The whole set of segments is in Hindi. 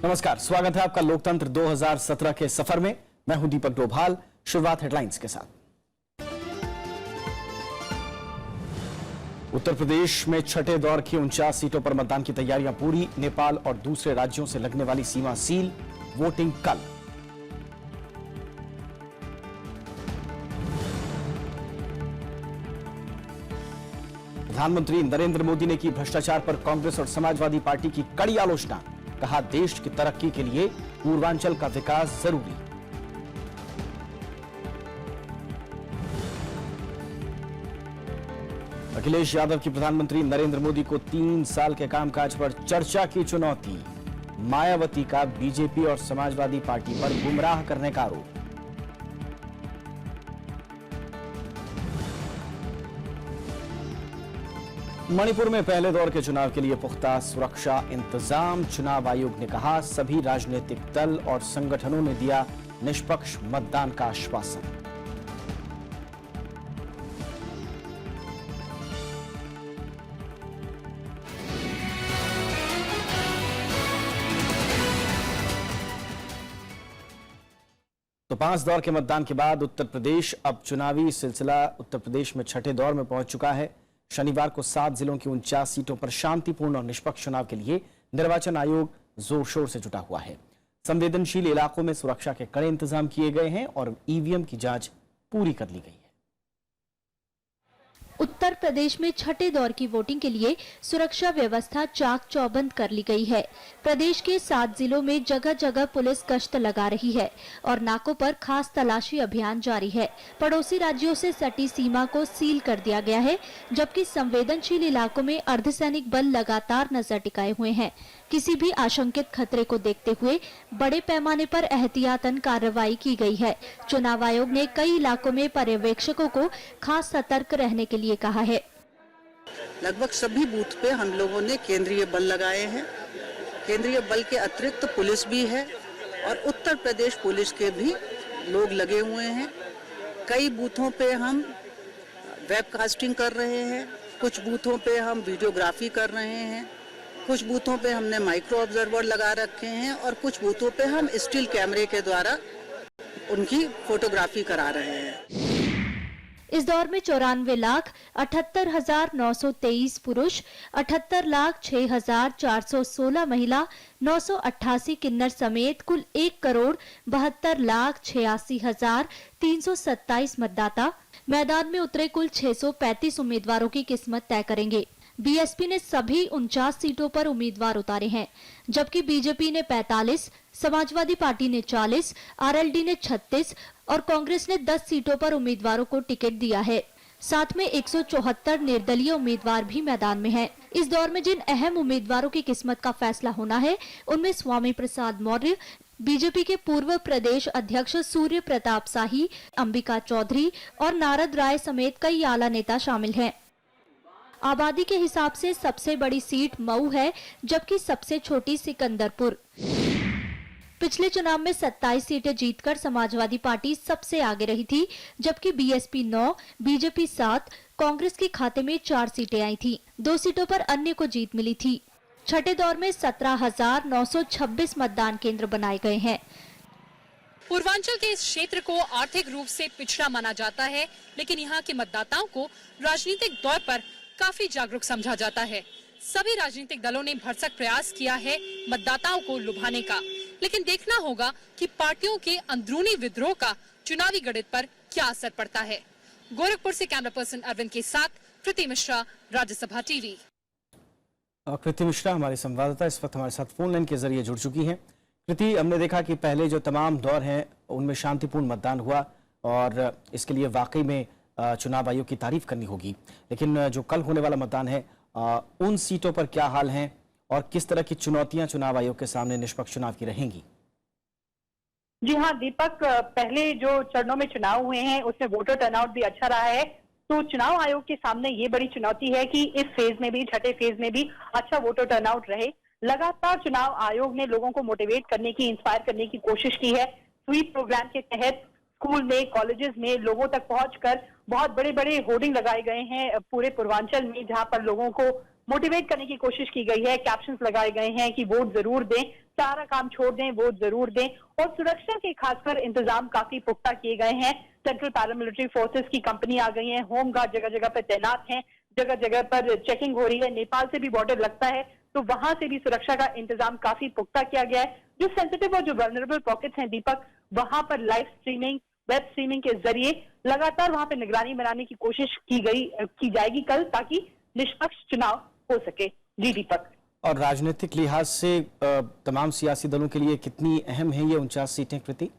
नमस्कार, स्वागत है आपका लोकतंत्र 2017 के सफर में। मैं हूं दीपक डोभाल। शुरुआत हेडलाइंस के साथ। उत्तर प्रदेश में छठे दौर की 49 सीटों पर मतदान की तैयारियां पूरी। नेपाल और दूसरे राज्यों से लगने वाली सीमा सील। वोटिंग कल। प्रधानमंत्री नरेंद्र मोदी ने की भ्रष्टाचार पर कांग्रेस और समाजवादी पार्टी की कड़ी आलोचना। कहा, देश की तरक्की के लिए पूर्वांचल का विकास जरूरी। अखिलेश यादव की प्रधानमंत्री नरेंद्र मोदी को 3 साल के कामकाज पर चर्चा की चुनौती। मायावती का बीजेपी और समाजवादी पार्टी पर गुमराह करने का आरोप। मणिपुर में पहले दौर के चुनाव के लिए पुख्ता सुरक्षा इंतजाम। चुनाव आयोग ने कहा, सभी राजनीतिक दल और संगठनों ने दिया निष्पक्ष मतदान का आश्वासन। तो 5 दौर के मतदान के बाद उत्तर प्रदेश अब चुनावी सिलसिला उत्तर प्रदेश में छठे दौर में पहुंच चुका है। शनिवार को 7 जिलों की 49 सीटों पर शांतिपूर्ण और निष्पक्ष चुनाव के लिए निर्वाचन आयोग जोर शोर से जुटा हुआ है। संवेदनशील इलाकों में सुरक्षा के कड़े इंतजाम किए गए हैं और ईवीएम की जांच पूरी कर ली गई है। उत्तर प्रदेश में छठे दौर की वोटिंग के लिए सुरक्षा व्यवस्था चाक चौबंद कर ली गई है। प्रदेश के 7 जिलों में जगह जगह पुलिस गश्त लगा रही है और नाकों पर खास तलाशी अभियान जारी है। पड़ोसी राज्यों से सटी सीमा को सील कर दिया गया है, जबकि संवेदनशील इलाकों में अर्धसैनिक बल लगातार नजर टिकाए हुए हैं। किसी भी आशंकित खतरे को देखते हुए बड़े पैमाने पर एहतियातन कार्रवाई की गई है। चुनाव आयोग ने कई इलाकों में पर्यवेक्षकों को खास सतर्क रहने के लिए कहा है। लगभग सभी बूथ पे हम लोगों ने केंद्रीय बल लगाए हैं। केंद्रीय बल के अतिरिक्त पुलिस भी है और उत्तर प्रदेश पुलिस के भी लोग लगे हुए हैं। कई बूथों पे हम वेबकास्टिंग कर रहे हैं, कुछ बूथों पे हम वीडियोग्राफी कर रहे हैं, कुछ बूथों पे हमने माइक्रो ऑब्जर्वर लगा रखे हैं और कुछ बूथों पे हम स्टिल कैमरे के द्वारा उनकी फोटोग्राफी करा रहे हैं। इस दौर में 94,78,923 पुरुष, 78,06,416 महिला, 988 किन्नर समेत कुल 1,72,86,327 मतदाता मैदान में उतरे। कुल 635 उम्मीदवारों की किस्मत तय करेंगे। बीएसपी ने सभी 49 सीटों पर उम्मीदवार उतारे हैं, जबकि बीजेपी ने 45, समाजवादी पार्टी ने 40, आरएलडी ने 36 और कांग्रेस ने 10 सीटों पर उम्मीदवारों को टिकट दिया है। साथ में 174 निर्दलीय उम्मीदवार भी मैदान में हैं। इस दौर में जिन अहम उम्मीदवारों की किस्मत का फैसला होना है, उनमें स्वामी प्रसाद मौर्य, बीजेपी के पूर्व प्रदेश अध्यक्ष सूर्य प्रताप शाही, अंबिका चौधरी और नारद राय समेत कई आला नेता शामिल हैं। आबादी के हिसाब से सबसे बड़ी सीट मऊ है, जबकि सबसे छोटी सिकंदरपुर। पिछले चुनाव में 27 सीटें जीतकर समाजवादी पार्टी सबसे आगे रही थी, जबकि बीएसपी 9, बीजेपी 7, कांग्रेस के खाते में 4 सीटें आई थी। 2 सीटों पर अन्य को जीत मिली थी। छठे दौर में 17,926 मतदान केंद्र बनाए गए हैं। पूर्वांचल के इस क्षेत्र को आर्थिक रूप से पिछड़ा माना जाता है, लेकिन यहाँ के मतदाताओं को राजनीतिक दौर पर काफी जागरूक समझा जाता है। सभी राजनीतिक दलों ने भरसक प्रयास किया है मतदाताओं को लुभाने का, लेकिन देखना होगा कि पार्टियों के अंदरूनी विद्रोह का चुनावी गणित पर क्या असर पड़ता है। गोरखपुर से कैमरा पर्सन अरविंद के साथ कृति मिश्रा, राज्यसभा टीवी। कृति मिश्रा हमारे संवाददाता इस वक्त हमारे साथ फोन लाइन के जरिए जुड़ चुकी हैं। कृति, हमने देखा कि पहले जो तमाम दौर हैं उनमें शांतिपूर्ण मतदान हुआ और इसके लिए वाकई में चुनाव आयोग की तारीफ करनी होगी, लेकिन जो कल होने वाला मतदान है उन सीटों पर क्या हाल है और किस तरह की चुनौतियां चुनाव आयोग के सामने निष्पक्ष चुनाव की रहेंगी? जी हाँ दीपक, पहले जो चरणों में चुनाव हुए हैं उसमें वोटर टर्नआउट भी अच्छा रहा है, तो चुनाव आयोग के सामने ये बड़ी चुनौती है कि इस फेज में भी, छठे फेज में भी अच्छा वोटर टर्नआउट रहे। लगातार चुनाव आयोग ने लोगों को मोटिवेट करने की, इंस्पायर करने की कोशिश की है। स्वीप प्रोग्राम के तहत स्कूल में, कॉलेजेस में लोगों तक पहुंचकर बहुत बड़े बड़े होर्डिंग लगाए गए हैं पूरे पूर्वांचल में, जहां पर लोगों को मोटिवेट करने की कोशिश की गई है। कैप्शंस लगाए गए हैं कि वोट जरूर दें। सारा काम छोड़ दें, वोट जरूर दें। और सुरक्षा के खासकर इंतजाम काफी पुख्ता किए गए हैं। सेंट्रल पैरामिलिट्री फोर्सेस की कंपनी आ गई है, होम गार्ड जगह जगह पर तैनात हैं, जगह जगह पर चेकिंग हो रही है। नेपाल से भी बॉर्डर लगता है, तो वहां से भी सुरक्षा का इंतजाम काफी पुख्ता किया गया है। जो सेंसिटिव और जो वल्नरेबल पॉकेट्स हैं दीपक, वहां पर लाइव स्ट्रीमिंग, वेब स्ट्रीमिंग के जरिए लगातार वहां पर निगरानी बनाने की कोशिश की जाएगी कल, ताकि निष्पक्ष चुनाव हो सके। जी दीपक। और राजनीतिक लिहाज से तमाम सियासी दलों के लिए कितनी अहम है ये 49 सीटें कृति?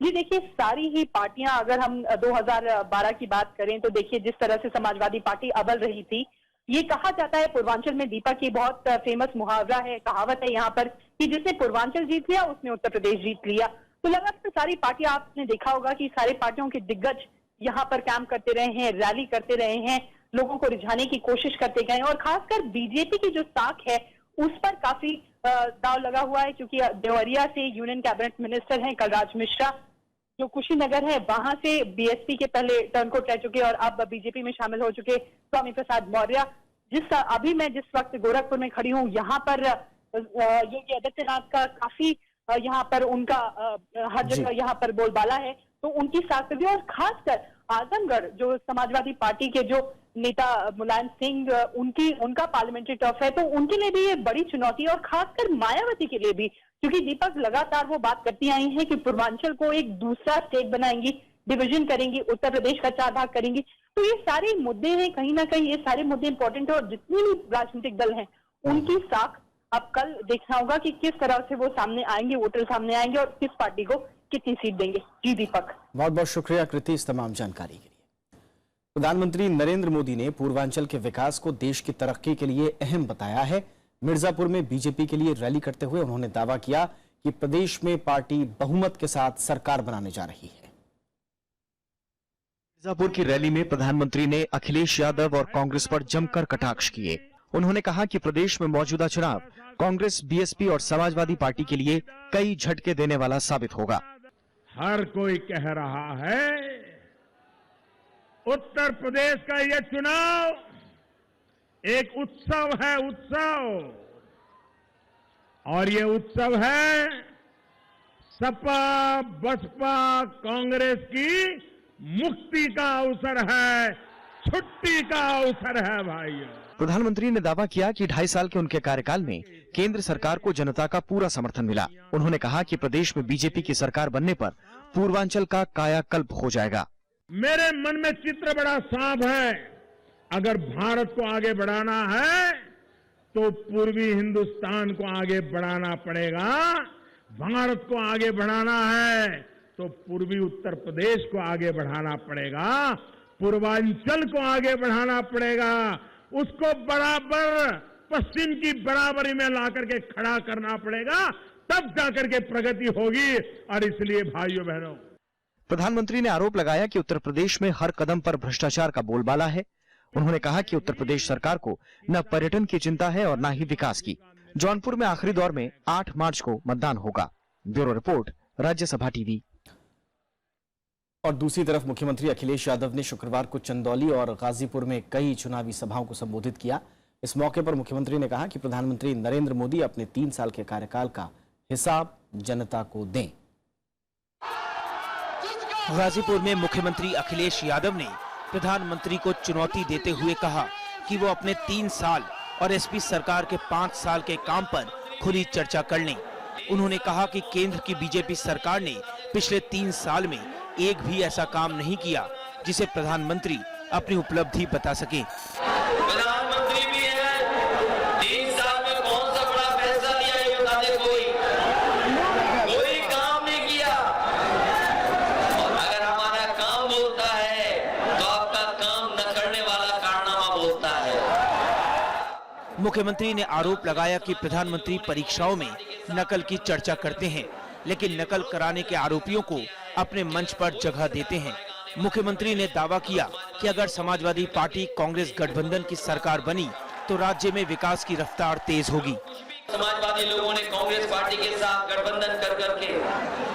जी देखिए, सारी ही पार्टियां, अगर हम 2012 की बात करें तो देखिए जिस तरह से समाजवादी पार्टी अव्वल रही थी। ये कहा जाता है पूर्वांचल में, दीपक, की बहुत फेमस मुहावरा है, कहावत है यहाँ पर, कि जिसने पूर्वांचल जीत लिया उसने उत्तर प्रदेश जीत लिया। तो लगातार सारी पार्टियां, आपने देखा होगा कि सारी पार्टियों के दिग्गज यहाँ पर काम करते रहे हैं, रैली करते रहे हैं, लोगों को रिझाने की कोशिश करते गए। और खासकर बीजेपी की जो साख है उस पर काफी दाव लगा हुआ है, क्योंकि देवरिया से यूनियन कैबिनेट मिनिस्टर हैं कलराज मिश्रा, जो कुशीनगर है वहां से बीएसपी के पहले टर्न कोट रह चुके और अब बीजेपी में शामिल हो चुके स्वामी प्रसाद मौर्य। अभी मैं जिस वक्त गोरखपुर में खड़ी हूँ, यहाँ पर योगी आदित्यनाथ का काफी यहाँ पर उनका हर जगह यहाँ पर बोलबाला है। तो उनकी साख भी, और खासकर आजमगढ़ जो समाजवादी पार्टी के जो नेता मुलायम सिंह, उनका पार्लियामेंट्री टर्फ है, तो उनके लिए भी ये बड़ी चुनौती है। और खासकर मायावती के लिए भी, क्योंकि दीपक लगातार वो बात करती आई हैं कि पूर्वांचल को एक दूसरा स्टेट बनाएंगी, डिवीजन करेंगी, उत्तर प्रदेश का 4 भाग करेंगी। तो ये सारे मुद्दे हैं, कहीं ना कहीं ये सारे मुद्दे इंपॉर्टेंट है। और जितने भी राजनीतिक दल हैं उनकी साख अब कल देखना होगा कि किस तरह से वो सामने आएंगे, वोटर सामने आएंगे और किस पार्टी को कितनी सीट देंगे। जी दीपक। बहुत बहुत शुक्रिया कृति इस तमाम जानकारी के लिए। प्रधानमंत्री नरेंद्र मोदी ने पूर्वांचल के विकास को देश की तरक्की के लिए अहम बताया है। मिर्जापुर में बीजेपी के लिए रैली करते हुए उन्होंने दावा किया कि प्रदेश में पार्टी बहुमत के साथ सरकार बनाने जा रही है। मिर्जापुर की रैली में प्रधानमंत्री ने अखिलेश यादव और कांग्रेस पर जमकर कटाक्ष किए। उन्होंने कहा कि प्रदेश में मौजूदा चुनाव कांग्रेस, बीएसपी और समाजवादी पार्टी के लिए कई झटके देने वाला साबित होगा। हर कोई कह रहा है उत्तर प्रदेश का यह चुनाव एक उत्सव है, उत्सव। और ये उत्सव है सपा, बसपा, कांग्रेस की मुक्ति का अवसर है, छुट्टी का अवसर है भाइयों। प्रधानमंत्री ने दावा किया कि 2.5 साल के उनके कार्यकाल में केंद्र सरकार को जनता का पूरा समर्थन मिला। उन्होंने कहा कि प्रदेश में बीजेपी की सरकार बनने पर पूर्वांचल का कायाकल्प हो जाएगा। मेरे मन में चित्र बड़ा साफ है। अगर भारत को आगे बढ़ाना है तो पूर्वी हिंदुस्तान को आगे बढ़ाना पड़ेगा। भारत को आगे बढ़ाना है तो पूर्वी उत्तर प्रदेश को आगे बढ़ाना पड़ेगा, पूर्वांचल को आगे बढ़ाना पड़ेगा, उसको बराबर पश्चिम की बराबरी में लाकर के खड़ा करना पड़ेगा, तब जाकर के प्रगति होगी। और इसलिए भाइयों बहनों, प्रधानमंत्री ने आरोप लगाया कि उत्तर प्रदेश में हर कदम पर भ्रष्टाचार का बोलबाला है। उन्होंने कहा कि उत्तर प्रदेश सरकार को न पर्यटन की चिंता है और न ही विकास की। जौनपुर में आखिरी दौर में 8 मार्च को मतदान होगा। Bureau report, Rajya Sabha TV. और दूसरी तरफ मुख्यमंत्री अखिलेश यादव ने शुक्रवार को चंदौली और गाजीपुर में कई चुनावी सभाओं को संबोधित किया। इस मौके पर मुख्यमंत्री ने कहा कि प्रधानमंत्री नरेंद्र मोदी अपने 3 साल के कार्यकाल का हिसाब जनता को दें। गाजीपुर में मुख्यमंत्री अखिलेश यादव ने प्रधानमंत्री को चुनौती देते हुए कहा कि वो अपने 3 साल और एसपी सरकार के 5 साल के काम पर खुली चर्चा कर लें। उन्होंने कहा कि केंद्र की बीजेपी सरकार ने पिछले 3 साल में एक भी ऐसा काम नहीं किया जिसे प्रधानमंत्री अपनी उपलब्धि बता सके। प्रधानमंत्री भी है, 3 साल में कौन सा बड़ा फैसला लिया ये बता दे। कोई काम नहीं किया। और अगर हमारा काम बोलता है तो आपका काम न करने वाला कारनामा बोलता है। मुख्यमंत्री ने आरोप लगाया कि प्रधानमंत्री परीक्षाओं में नकल की चर्चा करते हैं, लेकिन नकल कराने के आरोपियों को अपने मंच पर जगह देते हैं। मुख्यमंत्री ने दावा किया कि अगर समाजवादी पार्टी कांग्रेस गठबंधन की सरकार बनी तो राज्य में विकास की रफ्तार तेज होगी। समाजवादी लोगों ने कांग्रेस पार्टी के साथ गठबंधन कर करके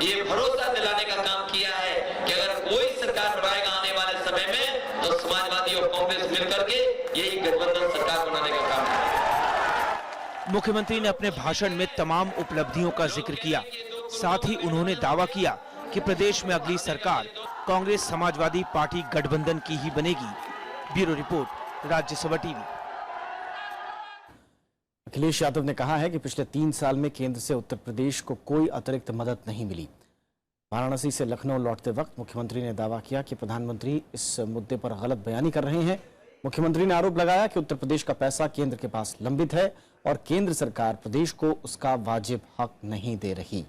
ये भरोसा दिलाने का काम किया है कि अगर कोई सरकार बनाएगा आने वाले समय में तो समाजवादी और कांग्रेस मिलकर के यही गठबंधन सरकार बनाने का काम है। मुख्यमंत्री ने अपने भाषण में तमाम उपलब्धियों का जिक्र किया। साथ ही उन्होंने दावा किया कि प्रदेश में अगली सरकार कांग्रेस समाजवादी पार्टी गठबंधन की ही बनेगी। Bureau report, Rajya Sabha TV. Akhilesh Yadav ने कहा है कि पिछले 3 साल में केंद्र से उत्तर प्रदेश को कोई अतिरिक्त मदद नहीं मिली। वाराणसी से लखनऊ लौटते वक्त मुख्यमंत्री ने दावा किया कि प्रधानमंत्री इस मुद्दे पर गलत बयानी कर रहे हैं। मुख्यमंत्री ने आरोप लगाया कि उत्तर प्रदेश का पैसा केंद्र के पास लंबित है और केंद्र सरकार प्रदेश को उसका वाजिब हक नहीं दे रही।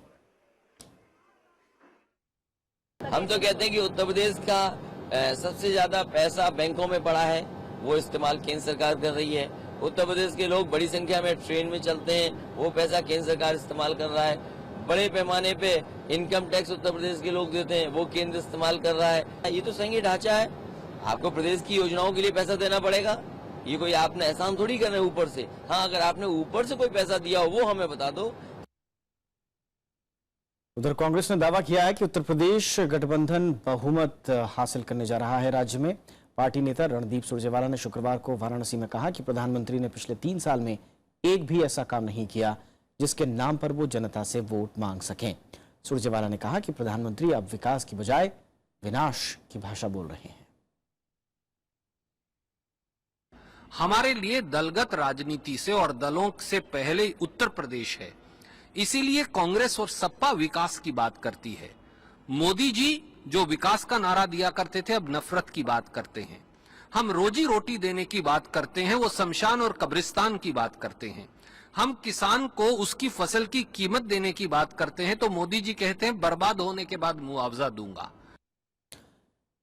हम तो कहते हैं कि उत्तर प्रदेश का सबसे ज्यादा पैसा बैंकों में पड़ा है, वो इस्तेमाल केंद्र सरकार कर रही है। उत्तर प्रदेश के लोग बड़ी संख्या में ट्रेन में चलते हैं, वो पैसा केंद्र सरकार इस्तेमाल कर रहा है। बड़े पैमाने पे इनकम टैक्स उत्तर प्रदेश के लोग देते हैं, वो केंद्र इस्तेमाल कर रहा है। ये तो संघीय ढांचा है, आपको प्रदेश की योजनाओं के लिए पैसा देना पड़ेगा। ये कोई आपने एहसान थोड़ी करना है ऊपर से। हाँ, अगर आपने ऊपर से कोई पैसा दिया हो वो हमें बता दो। उधर कांग्रेस ने दावा किया है कि उत्तर प्रदेश गठबंधन बहुमत हासिल करने जा रहा है। राज्य में पार्टी नेता रणदीप सुरजेवाला ने शुक्रवार को वाराणसी में कहा कि प्रधानमंत्री ने पिछले 3 साल में एक भी ऐसा काम नहीं किया जिसके नाम पर वो जनता से वोट मांग सकें। सुरजेवाला ने कहा कि प्रधानमंत्री अब विकास की बजाय विनाश की भाषा बोल रहे हैं। हमारे लिए दलगत राजनीति से और दलों से पहले उत्तर प्रदेश है, इसीलिए कांग्रेस और सपा विकास की बात करती है। मोदी जी जो विकास का नारा दिया करते थे, अब नफरत की बात करते हैं। हम रोजी रोटी देने की बात करते हैं, वो शमशान और कब्रिस्तान की बात करते हैं। हम किसान को उसकी फसल की कीमत देने की बात करते हैं, तो मोदी जी कहते हैं बर्बाद होने के बाद मुआवजा दूंगा।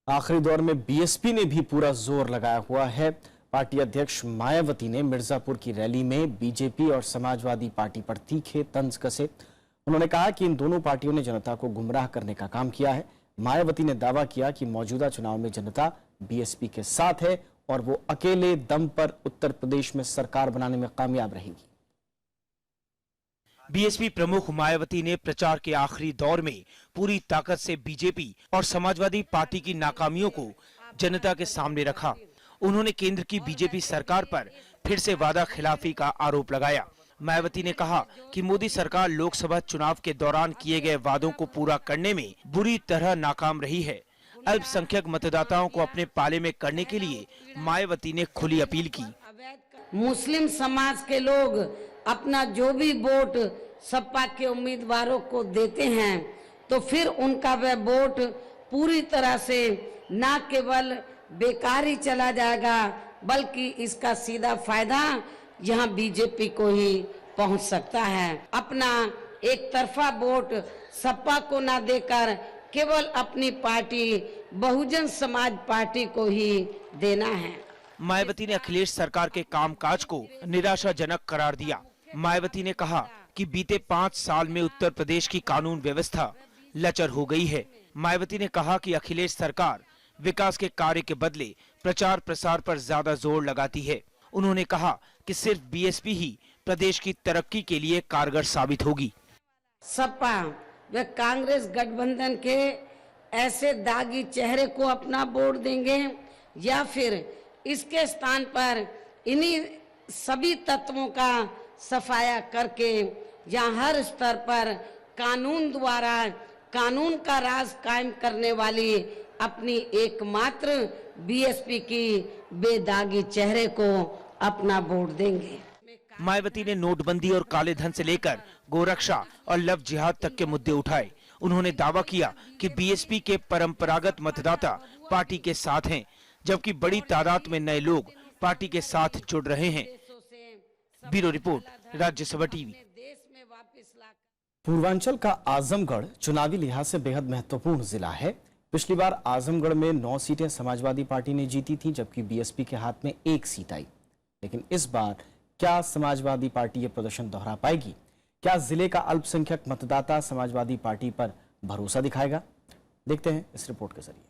आखिरी दौर में बीएसपी ने भी पूरा जोर लगाया हुआ है। पार्टी अध्यक्ष मायावती ने मिर्जापुर की रैली में बीजेपी और समाजवादी पार्टी पर तीखे तंज कसे। उन्होंने कहा कि इन दोनों पार्टियों ने जनता को गुमराह करने का काम किया है। मायावती ने दावा किया कि मौजूदा चुनाव में जनता बीएसपी के साथ है और वो अकेले दम पर उत्तर प्रदेश में सरकार बनाने में कामयाब रहेगी। बीएसपी प्रमुख मायावती ने प्रचार के आखिरी दौर में पूरी ताकत से बीजेपी और समाजवादी पार्टी की नाकामियों को जनता के सामने रखा। उन्होंने केंद्र की बीजेपी सरकार पर फिर से वादा खिलाफी का आरोप लगाया। मायावती ने कहा कि मोदी सरकार लोकसभा चुनाव के दौरान किए गए वादों को पूरा करने में बुरी तरह नाकाम रही है। अल्पसंख्यक मतदाताओं को अपने पाले में करने के लिए मायावती ने खुली अपील की। मुस्लिम समाज के लोग अपना जो भी वोट सपा के उम्मीदवारों को देते हैं, तो फिर उनका वह वोट पूरी तरह से न केवल बेकार ही चला जाएगा, बल्कि इसका सीधा फायदा यहाँ बीजेपी को ही पहुँच सकता है। अपना एक तरफा वोट सपा को ना देकर केवल अपनी पार्टी बहुजन समाज पार्टी को ही देना है। मायावती ने अखिलेश सरकार के कामकाज को निराशाजनक करार दिया। मायावती ने कहा कि बीते 5 साल में उत्तर प्रदेश की कानून व्यवस्था लचर हो गई है। मायावती ने कहा कि अखिलेश सरकार विकास के कार्य के बदले प्रचार प्रसार पर ज्यादा जोर लगाती है। उन्होंने कहा कि सिर्फ बीएसपी ही प्रदेश की तरक्की के लिए कारगर साबित होगी। सपा व कांग्रेस गठबंधन के ऐसे दागी चेहरे को अपना वोट देंगे या फिर इसके स्थान पर इन्हीं सभी तत्वों का सफाया करके यहाँ हर स्तर पर कानून द्वारा कानून का राज कायम करने वाली अपनी एकमात्र बीएसपी की बेदागी चेहरे को अपना वोट देंगे। मायावती ने नोटबंदी और काले धन से लेकर गोरक्षा और लव जिहाद तक के मुद्दे उठाए। उन्होंने दावा किया कि बीएसपी के परंपरागत मतदाता पार्टी के साथ हैं, जबकि बड़ी तादाद में नए लोग पार्टी के साथ जुड़ रहे हैं। Bureau report, Rajya Sabha TV. Purvanchal का आजमगढ़ चुनावी लिहाज से बेहद महत्वपूर्ण जिला है। पिछली बार आजमगढ़ में 9 सीटें समाजवादी पार्टी ने जीती थी, जबकि बीएसपी के हाथ में 1 सीट आई। लेकिन इस बार क्या समाजवादी पार्टी ये प्रदर्शन दोहरा पाएगी? क्या जिले का अल्पसंख्यक मतदाता समाजवादी पार्टी पर भरोसा दिखाएगा? देखते हैं इस रिपोर्ट के जरिए।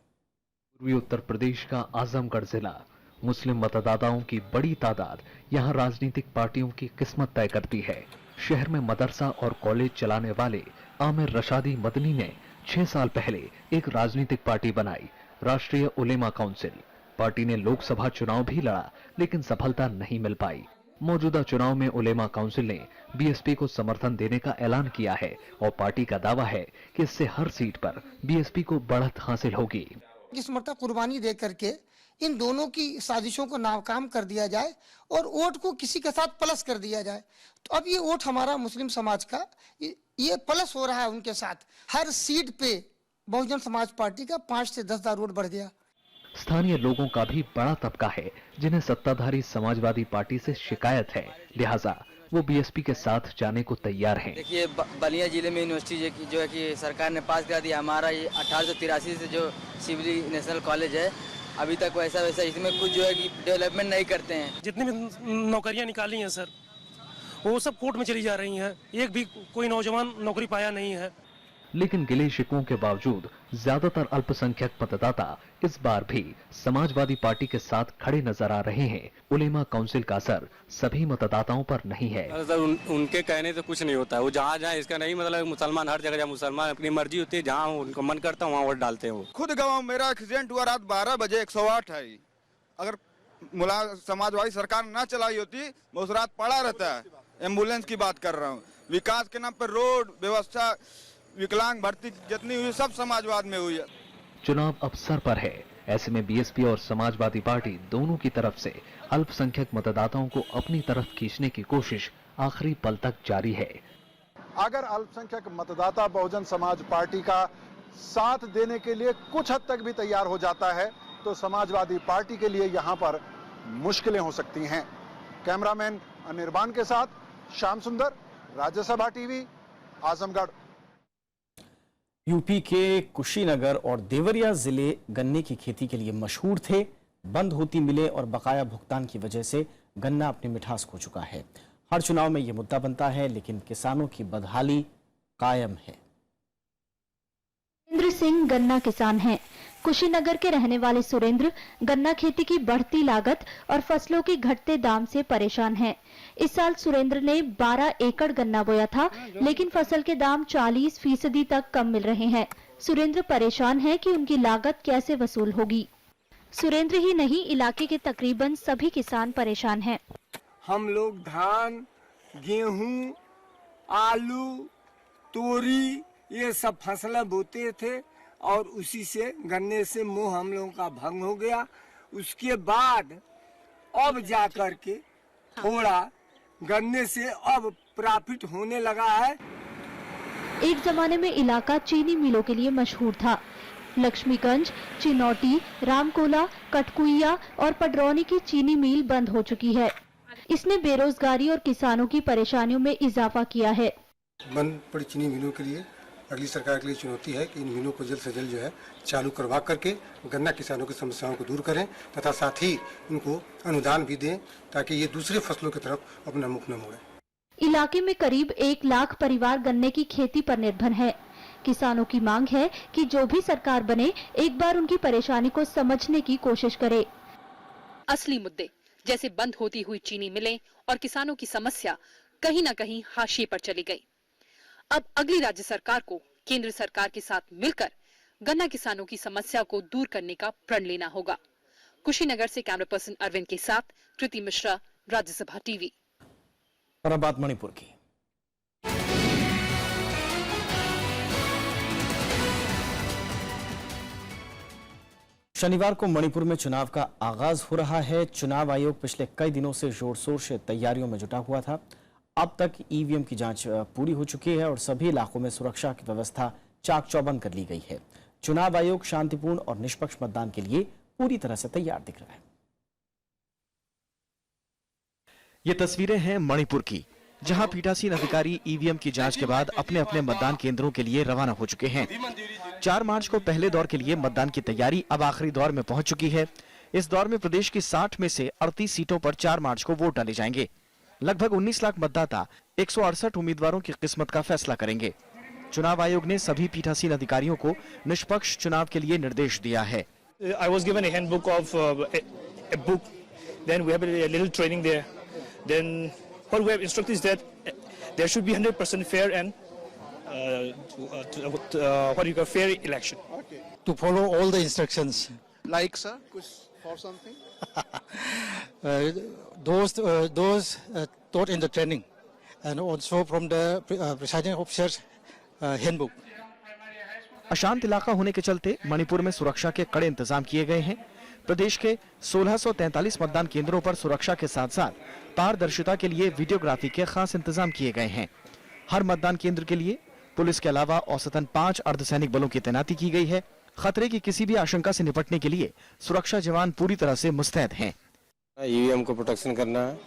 पूर्वी उत्तर प्रदेश का आजमगढ़ जिला, मुस्लिम मतदाताओं की बड़ी तादाद यहाँ राजनीतिक पार्टियों की किस्मत तय करती है। शहर में मदरसा और कॉलेज चलाने वाले आमिर रशादी मदनी ने 6 साल पहले एक राजनीतिक पार्टी बनाई, राष्ट्रीय उलेमा काउंसिल। पार्टी ने लोकसभा चुनाव भी लड़ा, लेकिन सफलता नहीं मिल पाई। मौजूदा चुनाव में उलेमा काउंसिल ने बीएसपी को समर्थन देने का ऐलान किया है और पार्टी का दावा है कि इससे हर सीट पर बीएसपी को बढ़त हासिल होगी। इस मरतबा कुर्बानी दे करके इन दोनों की साजिशों को नाकाम कर दिया जाए और वोट को किसी के साथ प्लस कर दिया जाए। तो अब ये वोट हमारा मुस्लिम समाज का ये प्लस हो रहा है उनके साथ। हर सीट पे बहुजन समाज पार्टी का 5 से 10 हज़ार वोट बढ़ गया। स्थानीय लोगों का भी बड़ा तबका है जिन्हें सत्ताधारी समाजवादी पार्टी से शिकायत है, लिहाजा वो बीएसपी के साथ जाने को तैयार हैं। देखिए बलिया जिले में यूनिवर्सिटी जो है कि सरकार ने पास करा दिया। हमारा ये 1883 से जो शिवली नेशनल कॉलेज है अभी तक वैसा इसमें कुछ जो है कि डेवलपमेंट नहीं करते हैं। जितनी भी नौकरियां निकाली हैं सर वो सब कोर्ट में चली जा रही हैं, एक भी कोई नौजवान नौकरी पाया नहीं है। लेकिन गिले शिकवों के बावजूद ज्यादातर अल्पसंख्यक मतदाता इस बार भी समाजवादी पार्टी के साथ खड़े नजर आ रहे हैं। उलेमा काउंसिल का असर सभी मतदाताओं पर नहीं है। सर उनके कहने से कुछ नहीं होता है, वो जहाँ जाए इसका नहीं मतलब मुसलमान हर जगह मुसलमान अपनी मर्जी होती है, जहाँ उनको मन करता है वहाँ वोट डालते हैं। वो खुद गवाह, मेरा एक्सीडेंट हुआ रात 12 बजे 108 है। अगर समाजवादी सरकार न चलाई होती मैं उस रात पड़ा रहता है। एम्बुलेंस की बात कर रहा हूँ। विकास के नाम पर रोड व्यवस्था, विकलांग भर्ती जितनी हुई सब समाजवाद में हुई है। चुनाव अब सर पर है, ऐसे में बीएसपी और समाजवादी पार्टी दोनों की तरफ से अल्पसंख्यक मतदाताओं को अपनी तरफ खींचने की कोशिश आखिरी पल तक जारी है। अगर अल्पसंख्यक मतदाता बहुजन समाज पार्टी का साथ देने के लिए कुछ हद तक भी तैयार हो जाता है तो समाजवादी पार्टी के लिए यहां पर मुश्किलें हो सकती हैं। कैमरामैन अनिर्बान के साथ श्याम सुंदर, राज्यसभा टीवी, आजमगढ़। यूपी के कुशीनगर और देवरिया जिले गन्ने की खेती के लिए मशहूर थे। बंद होती मिलें और बकाया भुगतान की वजह से गन्ना अपनी मिठास खो चुका है। हर चुनाव में यह मुद्दा बनता है, लेकिन किसानों की बदहाली कायम है। सुरेंद्र सिंह गन्ना किसान हैं। कुशीनगर के रहने वाले सुरेंद्र गन्ना खेती की बढ़ती लागत और फसलों के घटते दाम से परेशान हैं। इस साल सुरेंद्र ने 12 एकड़ गन्ना बोया था, लेकिन फसल के दाम 40% तक कम मिल रहे हैं। सुरेंद्र परेशान है कि उनकी लागत कैसे वसूल होगी। सुरेंद्र ही नहीं, इलाके के तकरीबन सभी किसान परेशान हैं। हम लोग धान, गेहूं, आलू, तोरी ये सब फसलें बोते थे और उसी से गन्ने से मुंह हम लोगों का भंग हो गया। उसके बाद अब जा कर के थोड़ा गन्ने से अब प्रॉफिट होने लगा है। एक जमाने में इलाका चीनी मिलों के लिए मशहूर था। लक्ष्मीगंज, चिनौटी, रामकोला, कटकुइया और पडरौनी की चीनी मिल बंद हो चुकी है। इसने बेरोजगारी और किसानों की परेशानियों में इजाफा किया है। बंद पड़ी चीनी मिलों के लिए अगली सरकार के लिए चुनौती है कि इन मिलों को जल्द से जल्द जो है चालू करवा करके गन्ना किसानों की समस्याओं को दूर करें तथा साथ ही इनको अनुदान भी दें ताकि ये दूसरे फसलों की तरफ अपना मुख न मोड़े। इलाके में करीब 1 लाख परिवार गन्ने की खेती पर निर्भर है। किसानों की मांग है कि जो भी सरकार बने एक बार उनकी परेशानी को समझने की कोशिश करे। असली मुद्दे जैसे बंद होती हुई चीनी मिलें और किसानों की समस्या कहीं न कहीं हाशिए पर चली गई। अब अगली राज्य सरकार को केंद्र सरकार के साथ मिलकर गन्ना किसानों की समस्या को दूर करने का प्रण लेना होगा। कुशीनगर से कैमरा पर्सन अरविंद के साथ कृति मिश्रा, राज्यसभा टीवी। और अब बात मणिपुर की। शनिवार को मणिपुर में चुनाव का आगाज हो रहा है। चुनाव आयोग पिछले कई दिनों से जोर शोर से तैयारियों में जुटा हुआ था। अब तक ईवीएम की जांच पूरी हो चुकी है और सभी इलाकों में सुरक्षा की व्यवस्था चाक चौबंद कर ली गई है। चुनाव आयोग शांतिपूर्ण और निष्पक्ष मतदान के लिए पूरी तरह से तैयार दिख रहा है। ये तस्वीरें हैं मणिपुर की, जहां पीठासीन अधिकारी ईवीएम की जांच के बाद अपने अपने मतदान केंद्रों के लिए रवाना हो चुके हैं। 4 मार्च को पहले दौर के लिए मतदान की तैयारी अब आखिरी दौर में पहुंच चुकी है। इस दौर में प्रदेश की 60 में से 38 सीटों पर 4 मार्च को वोट डाले जाएंगे। लगभग 19 लाख मतदाता 168 उम्मीदवारों की किस्मत का फैसला करेंगे। चुनाव आयोग ने सभी पीठासीन अधिकारियों को निष्पक्ष चुनाव के लिए निर्देश दिया है। I was given a handbook of a book. Then we have a little training there. Then what we have instructed is that there should be 100% fair and what you call fair election. To follow all the instructions. Like sir, those taught in the training and also from the presiding officer's handbook. अशांत इलाका होने के चलते मणिपुर में सुरक्षा के कड़े इंतजाम किए गए हैं। प्रदेश के 1643 मतदान केंद्रों पर सुरक्षा के साथ साथ पारदर्शिता के लिए वीडियोग्राफी के खास इंतजाम किए गए हैं। हर मतदान केंद्र के लिए पुलिस के अलावा औसतन 5 अर्धसैनिक बलों की तैनाती की गई है। खतरे की किसी भी आशंका से निपटने के लिए सुरक्षा जवान पूरी तरह से मुस्तैद हैं। ईवीएम को प्रोटेक्शन करना है,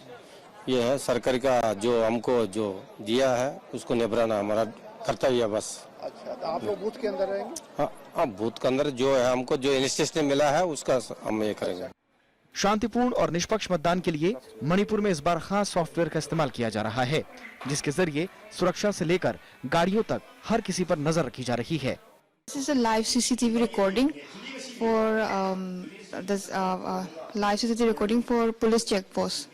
ये है सरकार का जो हमको जो दिया है उसको निभराना हमारा कर्तव्य है बस। अच्छा, तो आप लोग बूथ के अंदर रहेंगे? हाँ, बूथ के अंदर जो है हमको जो इंस्ट्रक्शन मिला है उसका हम ये करेंगे। शांतिपूर्ण और निष्पक्ष मतदान के लिए मणिपुर में इस बार खास सॉफ्टवेयर का इस्तेमाल किया जा रहा है, जिसके जरिए सुरक्षा से लेकर गाड़ियों तक हर किसी पर नजर रखी जा रही है। This is a live CCTV recording for live CCTV recording for police checkposts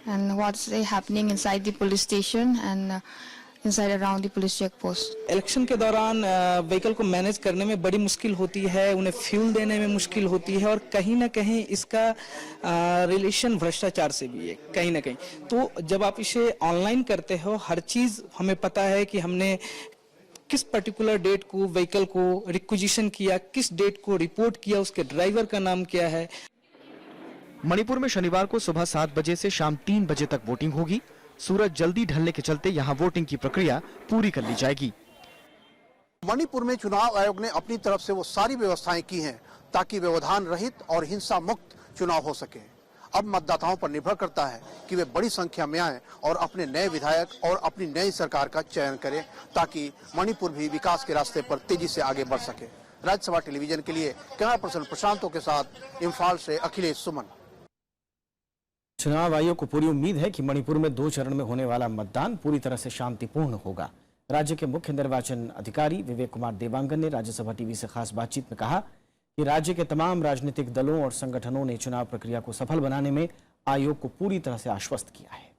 and what's happening inside the police station and inside around the police checkpost. Election के दौरान व्हीकल को मैनेज करने में बड़ी मुश्किल होती है, उन्हें फ्यूल देने में मुश्किल होती है और कहीं ना कहीं इसका रिलेशन भ्रष्टाचार से भी है कहीं ना कहीं। तो जब आप इसे ऑनलाइन करते हो, हर चीज हमें पता है कि हमने किस पर्टिकुलर डेट को व्हीकल को रिक्विजिशन किया, किस डेट को रिपोर्ट किया, उसके ड्राइवर का नाम क्या है। मणिपुर में शनिवार को सुबह 7 बजे से शाम 3 बजे तक वोटिंग होगी। सूरज जल्दी ढलने के चलते यहां वोटिंग की प्रक्रिया पूरी कर ली जाएगी। मणिपुर में चुनाव आयोग ने अपनी तरफ से वो सारी व्यवस्थाएं की हैं ताकि व्यवधान रहित और हिंसा मुक्त चुनाव हो सके। अब मतदाताओं पर निर्भर करता है कि वे बड़ी संख्या में आएं और अपने नए विधायक और अपनी नई सरकार का चयन करें ताकि मणिपुर भी विकास के रास्ते पर तेजी से आगे बढ़ सके। राज्यसभा टेलीविजन के लिए कैमरा पर्सन प्रशांतों के साथ इम्फाल से अखिलेश सुमन। चुनाव आयोग को पूरी उम्मीद है कि मणिपुर में 2 चरण में होने वाला मतदान पूरी तरह से शांतिपूर्ण होगा। राज्य के मुख्य निर्वाचन अधिकारी विवेक कुमार देवांगन ने राज्यसभा टीवी से खास बातचीत में कहा कि राज्य के तमाम राजनीतिक दलों और संगठनों ने चुनाव प्रक्रिया को सफल बनाने में आयोग को पूरी तरह से आश्वस्त किया है।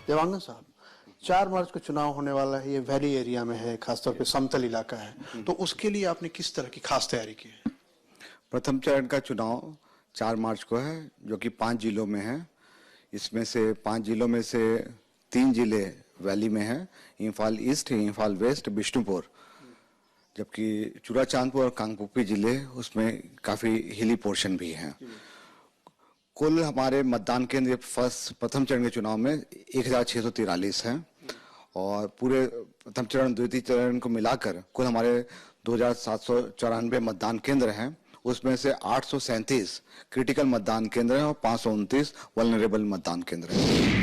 देवांगन साहब, 4 मार्च को चुनाव होने वाला है, ये वैली एरिया में है, खासतौर पे समतल इलाका है, तो उसके लिए आपने किस तरह की खास तैयारी की है? प्रथम चरण का चुनाव 4 मार्च को है, जो कि 5 जिलों में है। इसमें से 5 जिलों में से 3 जिले वैली में है, इम्फाल ईस्ट, इम्फाल वेस्ट, बिष्णुपुर, जबकि चूड़ाचांदपुर और कांगपोपी जिले उसमें काफी हिली पोर्शन भी हैं। कुल हमारे मतदान केंद्र प्रथम चरण के चुनाव में 1643 हैं और पूरे प्रथम चरण द्वितीय चरण को मिलाकर कुल हमारे 2794 मतदान केंद्र हैं। उसमें से 837 क्रिटिकल मतदान केंद्र हैं और 529 वल्नरेबल मतदान केंद्र हैं।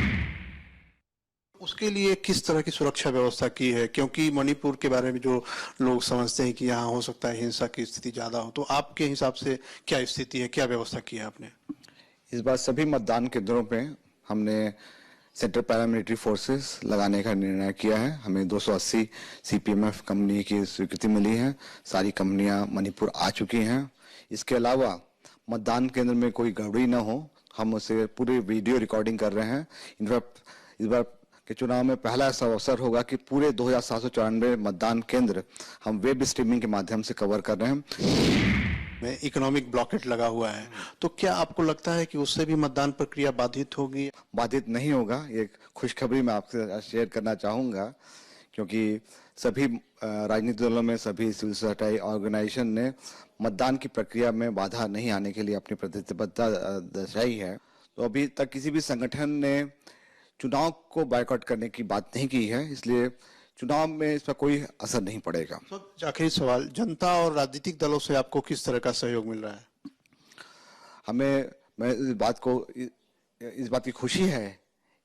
उसके लिए किस तरह की सुरक्षा व्यवस्था की है? क्योंकि मणिपुर के बारे में जो लोग समझते हैं कि यहाँ हो सकता है हिंसा की स्थिति ज्यादा हो, तो आपके हिसाब से क्या स्थिति है, क्या व्यवस्था की है आपने? इस बार सभी मतदान केंद्रों पे हमने सेंट्रल पैरामिलिट्री फोर्सेस लगाने का निर्णय किया है। हमें 280 सीपीएमएफ कंपनी की स्वीकृति मिली है। सारी कंपनियां मणिपुर आ चुकी हैं। इसके अलावा मतदान केंद्र में कोई गड़बड़ी न हो, हम उसे पूरी वीडियो रिकॉर्डिंग कर रहे हैं। इनफैक्ट इस बार के चुनाव में पहला ऐसा अवसर होगा कि पूरे 2794 मतदान केंद्र हम वेब स्ट्रीमिंग के माध्यम से कवर कर रहे हैं। में इकोनॉमिक ब्लॉकेट लगा हुआ है, तो क्या आपको लगता है कि उससे भी मतदान प्रक्रिया बाधित होगी? बाधित नहीं होगा। एक खुशखबरी मैं आपसे शेयर करना चाहूंगा, क्योंकि सभी राजनीतिक दलों में सभी सिविल सोसाइटी ऑर्गेनाइजेशन ने मतदान की प्रक्रिया में बाधा नहीं आने के लिए अपनी प्रतिबद्धता दर्शाई है। तो अभी तक किसी भी संगठन ने चुनाव को बायकॉट करने की बात नहीं की है, इसलिए चुनाव में इस पर कोई असर नहीं पड़ेगा। आखिरी सवाल, जनता और राजनीतिक दलों से आपको किस तरह का सहयोग मिल रहा है? मैं इस बात की खुशी है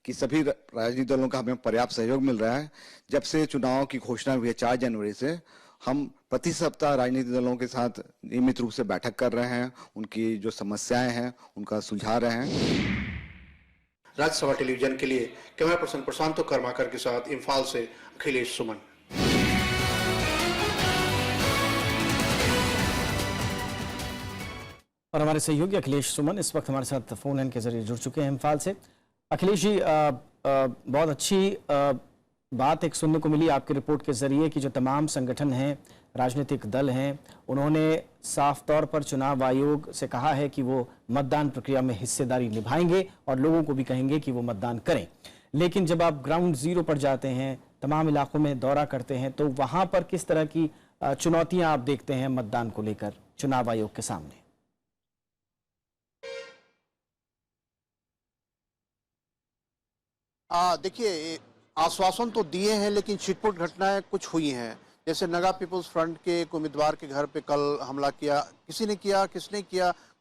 कि सभी राजनीतिक दलों का हमें पर्याप्त सहयोग मिल रहा है। जब से चुनाव की घोषणा हुई है 4 जनवरी से, हम प्रति सप्ताह राजनीतिक दलों के साथ नियमित रूप से बैठक कर रहे हैं, उनकी जो समस्याएं हैं उनका सुलझा रहे हैं। राज्यसभा टेलीविजन के लिए कैमरा पर्सन प्रशांतो कर्माकर के साथ इम्फाल से अखिलेश सुमन। और हमारे सहयोगी अखिलेश सुमन इस वक्त हमारे साथ फोन लाइन के जरिए जुड़ चुके हैं इम्फाल से। अखिलेश जी, बहुत अच्छी बात एक सुनने को मिली आपकी रिपोर्ट के जरिए कि जो तमाम संगठन हैं, राजनीतिक दल हैं, उन्होंने साफ तौर पर चुनाव आयोग से कहा है कि वो मतदान प्रक्रिया में हिस्सेदारी निभाएंगे और लोगों को भी कहेंगे कि वो मतदान करें। लेकिन जब आप ग्राउंड जीरो पर जाते हैं, तमाम इलाकों में दौरा करते हैं, तो वहां पर किस तरह की चुनौतियां आप देखते हैं मतदान को लेकर चुनाव आयोग के सामने? देखिए, आश्वासन तो दिए हैं लेकिन छिटपुट घटनाएं कुछ हुई हैं। जैसे नगा पीपुल्स फ्रंट के एक उम्मीदवार के घर पे कल हमला किया, किसने किया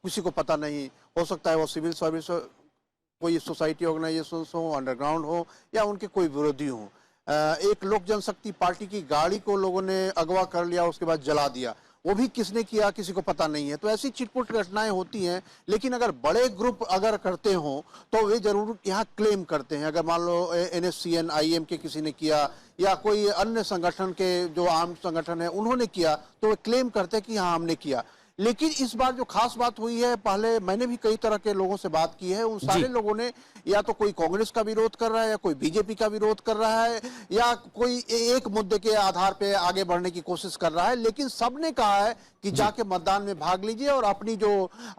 किसी को पता नहीं। हो सकता है वो सिविल सर्विस कोई सोसाइटी ऑर्गेनाइजेशन हो, अंडरग्राउंड हो या उनके कोई विरोधी हो। एक लोक जनशक्ति पार्टी की गाड़ी को लोगों ने अगवा कर लिया, उसके बाद जला दिया, वो भी किसने किया किसी को पता नहीं है। तो ऐसी चिटपुट घटनाएं होती हैं, लेकिन अगर बड़े ग्रुप अगर करते हो तो वे जरूर यहाँ क्लेम करते हैं। अगर मान लो NSCN IM के किसी ने किया या कोई अन्य संगठन के जो आम संगठन है उन्होंने किया, तो वे क्लेम करते हैं कि हाँ हमने किया। लेकिन इस बार जो खास बात हुई है, पहले मैंने भी कई तरह के लोगों से बात की है, उन सारे लोगों ने या तो कोई कांग्रेस का विरोध कर रहा है या कोई बीजेपी का विरोध कर रहा है या कोई एक मुद्दे के आधार पे आगे बढ़ने की कोशिश कर रहा है, लेकिन सबने कहा है कि जाके मतदान में भाग लीजिए और अपनी जो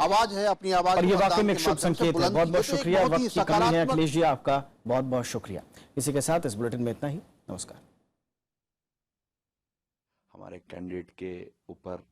आवाज है, अपनी आवाज और ये वाकई में एक शुभ संकेत है। बहुत बहुत शुक्रिया। वक्त की कमी है अखिलेश जी, आपका बहुत बहुत शुक्रिया। इसी के साथ इस बुलेटिन में इतना ही। नमस्कार। हमारे कैंडिडेट के ऊपर